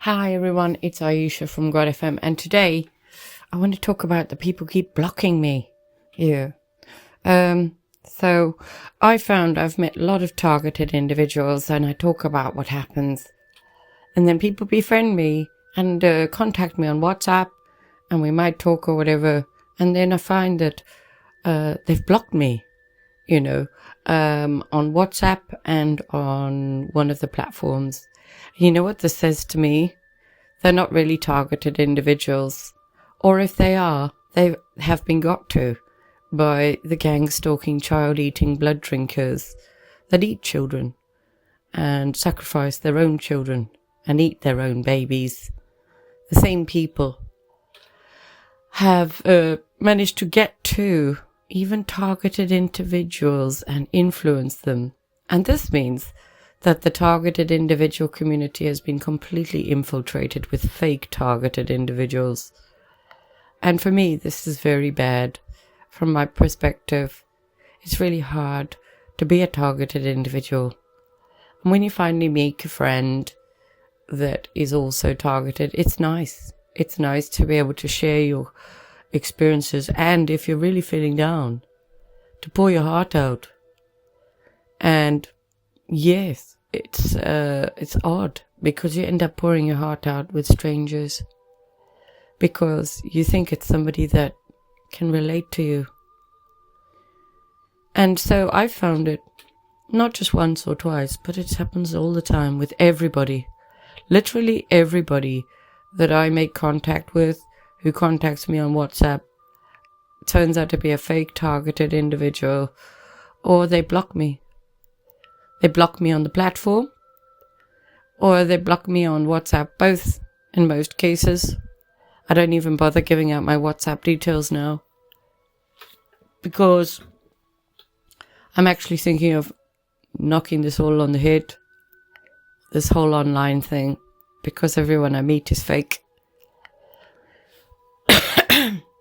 Hi everyone, it's Ayesha from God FM, and today I want to talk about the people keep blocking me. Yeah. So I found I've met a lot of targeted individuals, and I talk about what happens, and then people befriend me and contact me on WhatsApp, and we might talk or whatever, and then I find that they've blocked me, on WhatsApp and on one of the platforms. You know what this says to me? They're not really targeted individuals. Or if they are, they have been got to by the gang-stalking, child-eating blood drinkers that eat children and sacrifice their own children and eat their own babies. The same people have managed to get to even targeted individuals and influence them. And this means that the targeted individual community has been completely infiltrated with fake targeted individuals. And for me, this is very bad. From my perspective, it's really hard to be a targeted individual. And when you finally make a friend that is also targeted, it's nice. It's nice to be able to share your experiences, and if you're really feeling down, to pour your heart out. And yes, it's odd because you end up pouring your heart out with strangers because you think it's somebody that can relate to you. And so I found it not just once or twice, but it happens all the time with everybody. Literally everybody that I make contact with, who contacts me on WhatsApp, turns out to be a fake targeted individual, or they block me. They block me on the platform, or they block me on WhatsApp, both in most cases. I don't even bother giving out my WhatsApp details now, because I'm actually thinking of knocking this all on the head, this whole online thing, because everyone I meet is fake.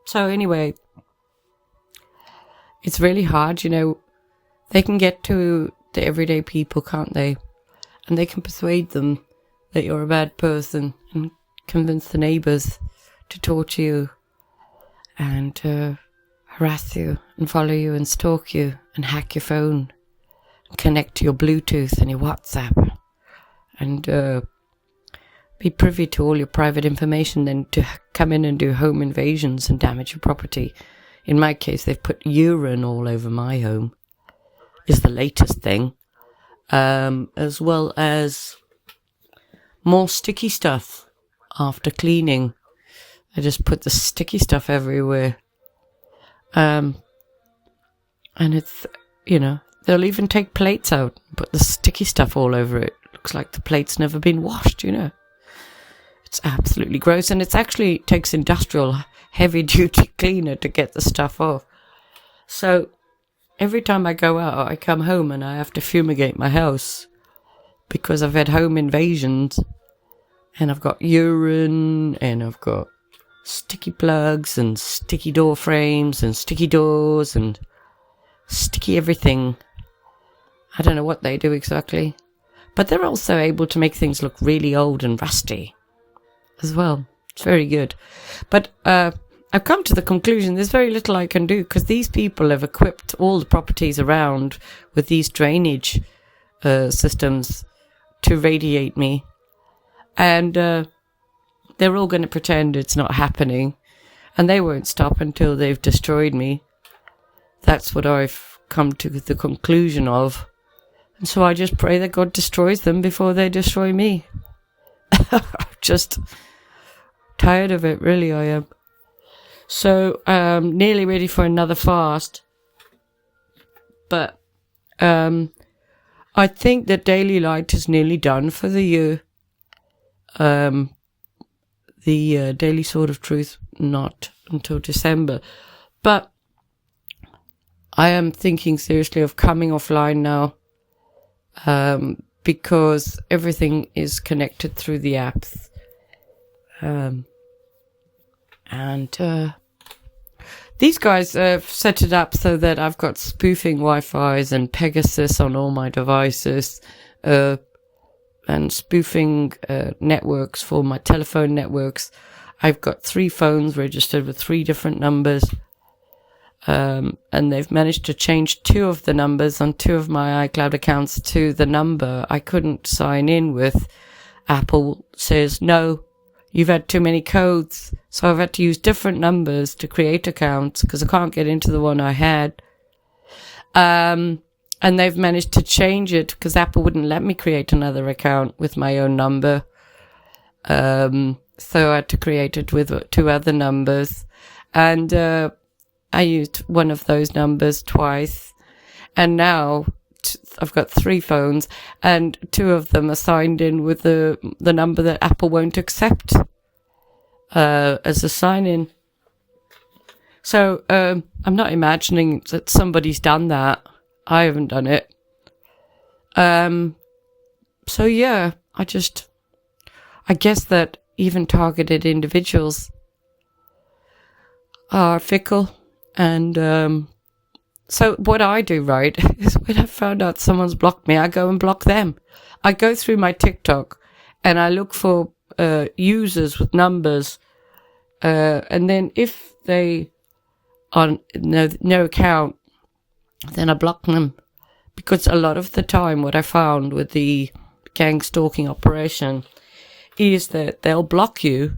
So anyway, it's really hard, they can get to the everyday people, can't they? And they can persuade them that you're a bad person and convince the neighbours to torture you and harass you and follow you and stalk you and hack your phone and connect to your Bluetooth and your WhatsApp and be privy to all your private information, then to come in and do home invasions and damage your property. In my case, they've put urine all over my home, is the latest thing, as well as more sticky stuff after cleaning. I just put the sticky stuff everywhere. And it's, they'll even take plates out and put the sticky stuff all over it. Looks like the plate's never been washed, It's absolutely gross, and it actually takes industrial heavy-duty cleaner to get the stuff off. So every time I go out, I come home and I have to fumigate my house because I've had home invasions, and I've got urine, and I've got sticky plugs and sticky door frames and sticky doors and sticky everything. I don't know what they do exactly, but they're also able to make things look really old and rusty as well. It's very good. But I've come to the conclusion there's very little I can do, because these people have equipped all the properties around with these drainage systems to radiate me. And they're all going to pretend it's not happening. And they won't stop until they've destroyed me. That's what I've come to the conclusion of. And so I just pray that God destroys them before they destroy me. I'm just tired of it, really, I am. So, nearly ready for another fast. But I think that Daily Light is nearly done for the year. The Daily Sword of Truth, not until December. But I am thinking seriously of coming offline now, because everything is connected through the apps. These guys have set it up so that I've got spoofing Wi-Fi's and Pegasus on all my devices, and spoofing networks for my telephone networks. I've got 3 phones registered with 3 different numbers. And they've managed to change 2 of the numbers on 2 of my iCloud accounts to the number I couldn't sign in with. Apple says, no, you've had too many codes. So I've had to use different numbers to create accounts because I can't get into the one I had. And they've managed to change it because Apple wouldn't let me create another account with my own number. So I had to create it with 2 other numbers. And I used one of those numbers twice. And now I've got 3 phones, and 2 of them are signed in with the number that Apple won't accept as a sign-in. So I'm not imagining that somebody's done that. I haven't done it. So yeah, I guess that even targeted individuals are fickle. And so what I do, right, is when I found out someone's blocked me, I go and block them. I go through my TikTok and I look for users with numbers. And then if they are no account, then I block them. Because a lot of the time what I found with the gang stalking operation is that they'll block you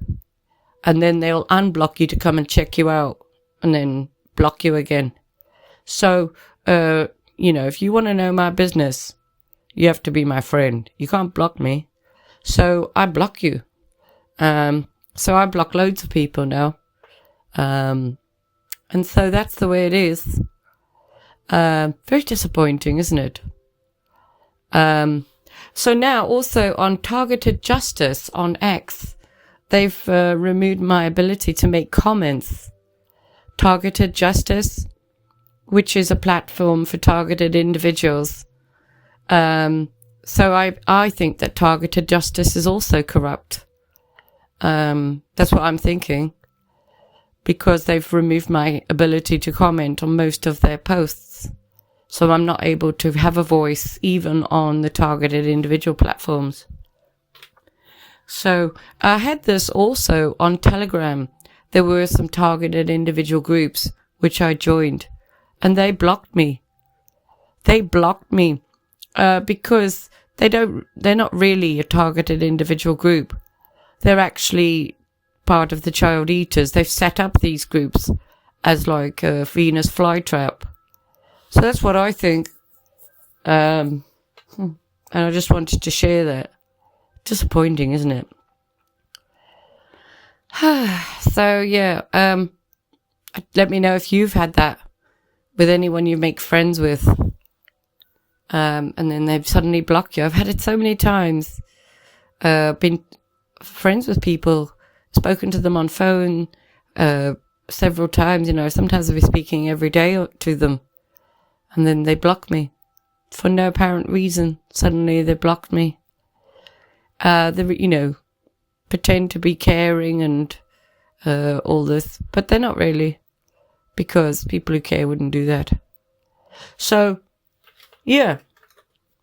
and then they'll unblock you to come and check you out and then block you again. So, if you want to know my business, you have to be my friend. You can't block me. So I block you. So I block loads of people now. And so that's the way it is. Very disappointing, isn't it? So now also on targeted justice on X, they've removed my ability to make comments. Targeted justice, which is a platform for targeted individuals. So I think that targeted justice is also corrupt. That's what I'm thinking. Because they've removed my ability to comment on most of their posts. So I'm not able to have a voice even on the targeted individual platforms. So I had this also on Telegram. There were some targeted individual groups which I joined, and they blocked me. They blocked me because they're not really a targeted individual group. They're actually part of the child eaters. They've set up these groups as like a Venus flytrap. So that's what I think. And I just wanted to share that. Disappointing, isn't it? So yeah, let me know if you've had that with anyone you make friends with. And then they've suddenly blocked you. I've had it so many times. Been friends with people, spoken to them on phone several times, sometimes I'll be speaking every day to them. And then they block me for no apparent reason. Suddenly they blocked me. They, pretend to be caring and all this, but they're not really, because people who care wouldn't do that. So, yeah,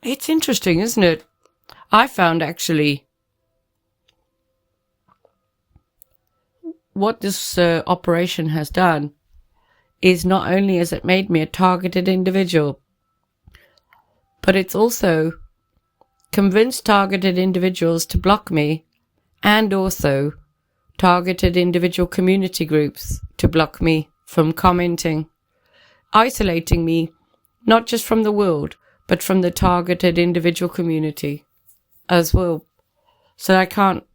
it's interesting, isn't it? I found actually what this operation has done is not only has it made me a targeted individual, but it's also convinced targeted individuals to block me, and also targeted individual community groups to block me from commenting, isolating me not just from the world, but from the targeted individual community as well. So I can't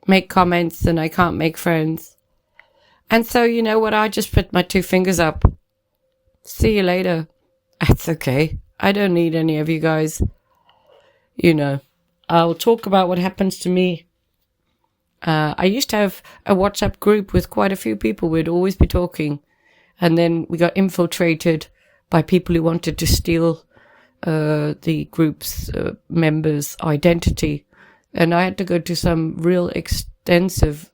make comments and I can't make friends. And so, you know what, I just put my 2 fingers up. See you later. It's okay. I don't need any of you guys. I'll talk about what happens to me. I used to have a WhatsApp group with quite a few people. We'd always be talking. And then we got infiltrated by people who wanted to steal the group's members' identity. And I had to go to some real extensive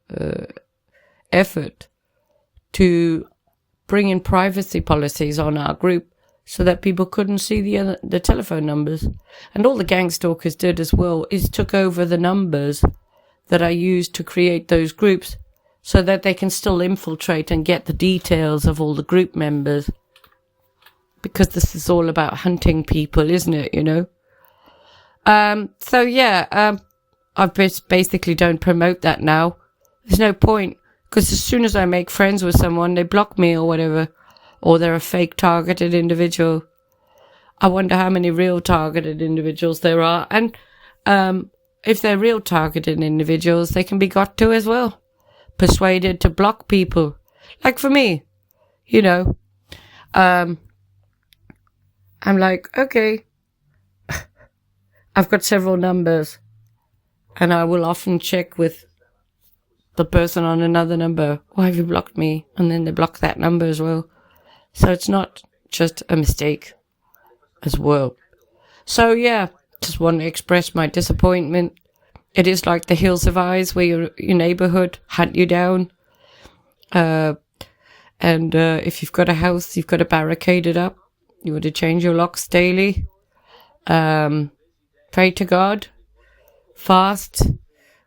effort to bring in privacy policies on our group so that people couldn't see the telephone numbers. And all the gang stalkers did as well is took over the numbers that I used to create those groups so that they can still infiltrate and get the details of all the group members. Because this is all about hunting people, isn't it, you know? I basically don't promote that now. There's no point, because as soon as I make friends with someone, they block me or whatever, or they're a fake targeted individual. I wonder how many real targeted individuals there are, and if they're real targeted individuals, they can be got to as well, persuaded to block people. Like for me, you know, I'm like, okay, I've got several numbers, and I will often check with the person on another number, why have you blocked me? And then they block that number as well. So it's not just a mistake as well. So yeah, just want to express my disappointment. It is like the Hills of Eyes, where your neighborhood hunt you down. And if you've got a house, you've got to barricade it up. You want to change your locks daily. Pray to God. Fast.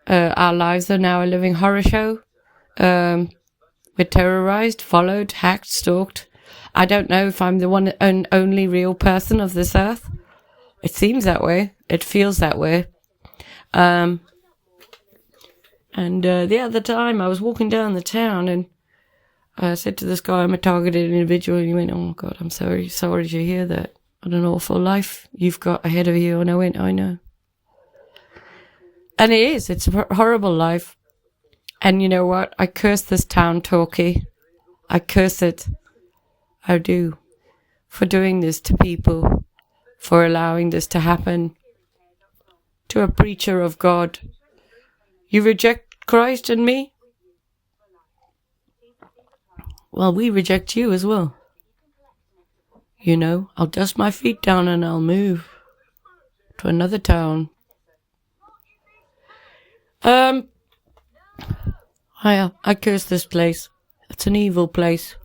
Our lives are now a living horror show. We're terrorized, followed, hacked, stalked. I don't know if I'm the one and only real person of this earth. It seems that way. It feels that way. And the other time I was walking down the town and I said to this guy, I'm a targeted individual. And he went, oh God, I'm sorry to hear that. What an awful life you've got ahead of you. And I went, I know. And it's a horrible life. And you know what? I curse this town, Torquay. I curse it. I do. For doing this to people. For allowing this to happen. To a preacher of God. You reject Christ and me? Well, we reject you as well. You know, I'll dust my feet down and I'll move to another town. I curse this place. It's an evil place.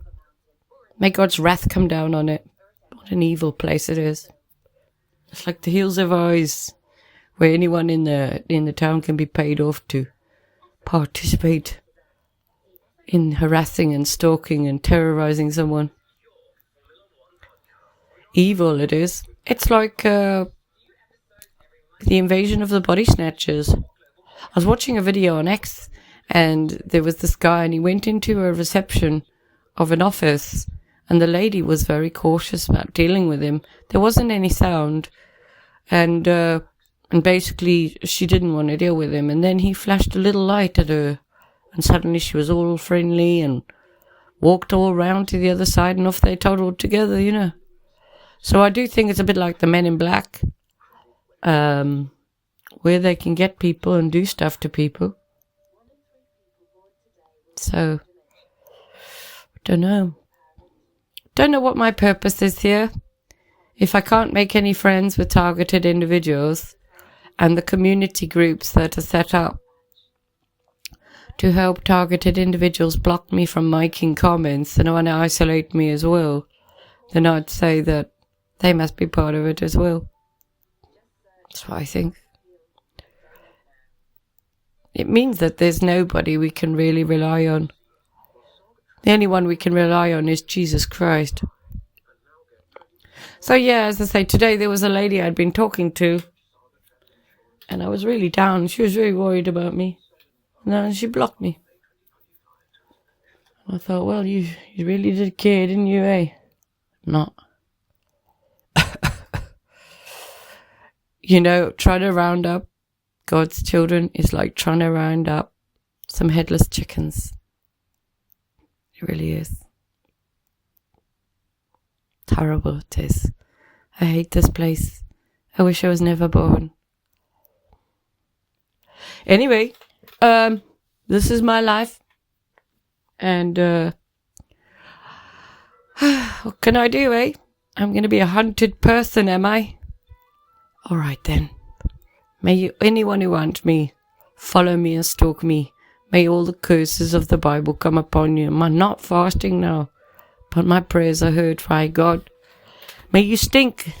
May God's wrath come down on it. What an evil place it is. It's like the Hills of Eyes, where anyone in the town can be paid off to participate in harassing and stalking and terrorizing someone. Evil it is. It's like the invasion of the body snatchers. I was watching a video on X, and there was this guy, and he went into a reception of an office, and the lady was very cautious about dealing with him. There wasn't any sound, and basically she didn't want to deal with him. And then he flashed a little light at her, and suddenly she was all friendly and walked all round to the other side, and off they toddled together, you know. So I do think it's a bit like the Men in Black, where they can get people and do stuff to people. So, don't know what my purpose is here. If I can't make any friends with targeted individuals and the community groups that are set up to help targeted individuals block me from making comments and want to isolate me as well, then I'd say that they must be part of it as well. That's what I think. It means that there's nobody we can really rely on. The only one we can rely on is Jesus Christ. So yeah, as I say, today there was a lady I'd been talking to, and I was really down. She was really worried about me. And then she blocked me. I thought, well, you really did care, didn't you, eh? Not. You know, trying to round up God's children is like trying to round up some headless chickens. It really is. It's horrible, it is. I hate this place. I wish I was never born. Anyway, this is my life. And, what can I do, eh? I'm going to be a hunted person, am I? All right, then. May anyone who wants me follow me and stalk me. May all the curses of the Bible come upon you. I'm not fasting now, but my prayers are heard by God. May you stink.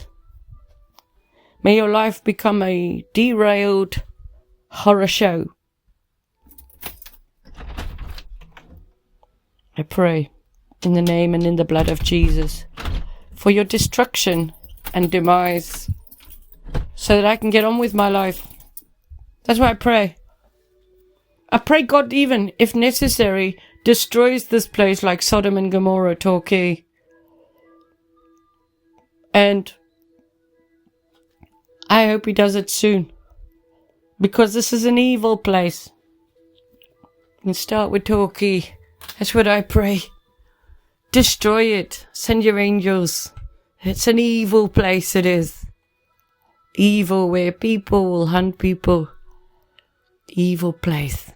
May your life become a derailed horror show. I pray in the name and in the blood of Jesus for your destruction and demise so that I can get on with my life. That's what I pray. I pray God, even if necessary, destroys this place like Sodom and Gomorrah, Torquay. And I hope he does it soon, because this is an evil place. And start with Torquay. That's what I pray. Destroy it. Send your angels. It's an evil place, it is. Evil, where people will hunt people. Evil place.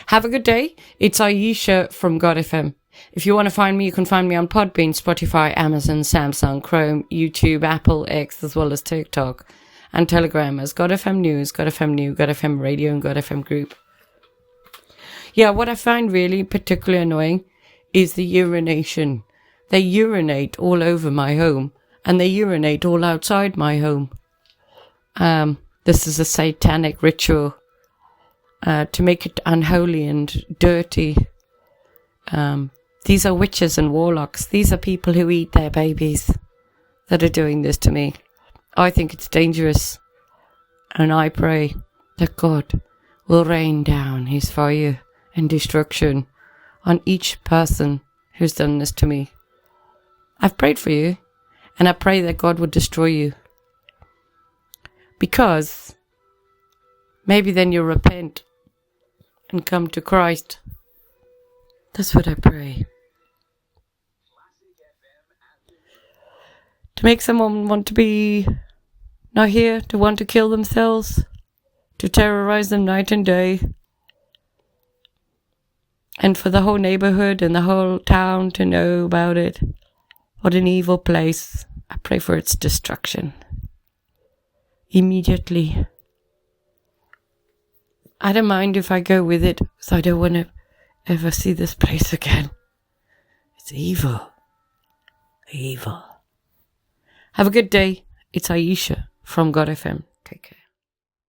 Have a good day. It's Ayesha from God FM. If you want to find me, you can find me on Podbean, Spotify, Amazon, Samsung, Chrome, YouTube, Apple, X, as well as TikTok, and Telegram as God FM News, God FM New, God FM Radio, and God FM Group. Yeah, what I find really particularly annoying is the urination. They urinate all over my home, and they urinate all outside my home. This is a satanic ritual to make it unholy and dirty. These are witches and warlocks. These are people who eat their babies that are doing this to me. I think it's dangerous. And I pray that God will rain down his fire and destruction on each person who's done this to me. I've prayed for you, and I pray that God would destroy you. Because maybe then you'll repent and come to Christ. That's what I pray. To make someone want to be not here, to want to kill themselves, to terrorize them night and day, and for the whole neighborhood and the whole town to know about it. What an evil place. I pray for its destruction. Immediately. I don't mind if I go with it, so I don't want to ever see this place again. It's evil. Evil. Have a good day. It's Ayesha from God FM. Take care.